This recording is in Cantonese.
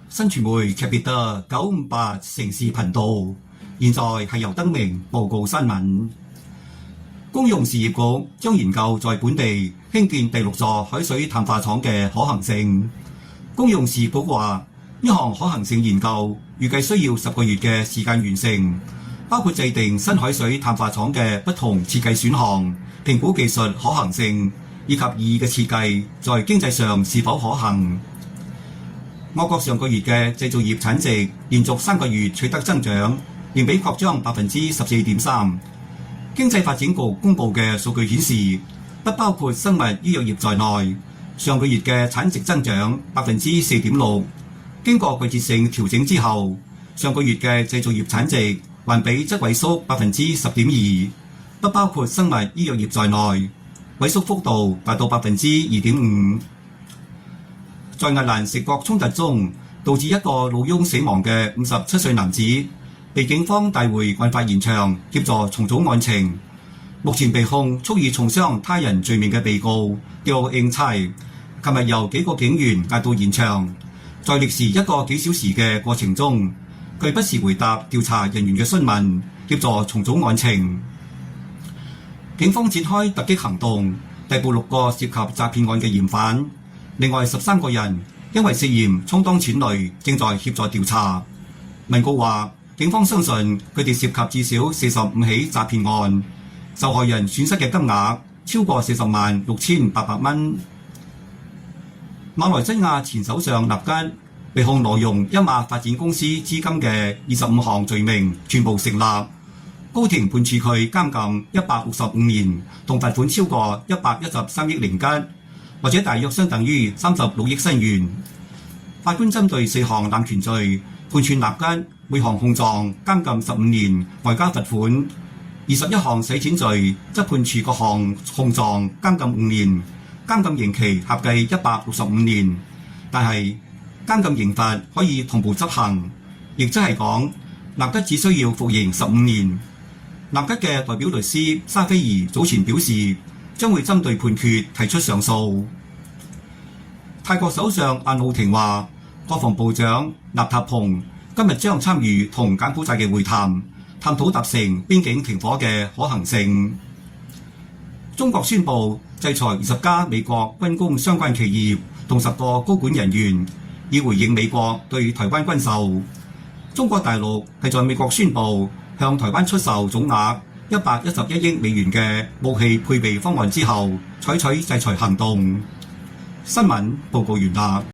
新傳媒劇別特958城市頻道，現在係由登明報告新聞。公用事業局將研究在本地興建第6座海水淡化廠嘅可行性。公用事業局話，呢項可行性研究預計需要10個月嘅時間完成，包括制定新海水淡化廠嘅不同設計選項、評估技術可行性，以及擬議嘅設計在經濟上是否可行。我國上個月嘅製造業產值連續3個月取得增長，年比擴張14.3%。經濟發展局公布嘅數據顯示，不包括生物醫藥業在內，上個月嘅產值增長4.6%。經過季節性調整之後，上個月嘅製造業產值環比則萎縮10.2%，不包括生物醫藥業在內，萎縮幅度達到2.5%。在鄂蘭食國衝突中，導致一個老翁死亡嘅57歲男子，被警方帶回案發現場協助重組案情。目前被控蓄意重傷他人罪名嘅被告刁應差，琴日由幾個警員押到現場，在歷時1個幾小時嘅過程中，佢不時回答調查人員嘅詢問，協助重組案情。警方展開突擊行動，逮捕6個涉及詐騙案嘅嫌犯。另外13個人因為涉嫌充當錢類，正在協助調查。文告話，警方相信佢哋涉及至少45起詐騙案，受害人損失嘅金額超過406800蚊。馬來西亞前首相納吉被控挪用一馬發展公司資金嘅25項罪名全部成立，高庭判處佢監禁165年，同罰款超過113億令吉，或者大約相等於36億新元。法官針對4項濫權罪，判處納吉每項控狀監禁15年，外加罰款；21項洗錢罪則判處各項控狀監禁5年，監禁刑期合計165年。但係監禁刑罰可以同步執行，亦即係講納吉只需要服刑15年。納吉嘅代表律師沙菲兒早前表示，將會針對判決提出上訴。泰國首相阿努廷話，國防部長納塔蓬今日將參與同柬埔寨嘅會談，探討達成邊境停火嘅可行性。中國宣布制裁20家美國軍工相關企業同10個高管人員，以回應美國對台灣軍售。中國大陸係在美國宣布向台灣出售總額111億美元嘅武器配備方案之後，採取制裁行動。新聞報告完畢。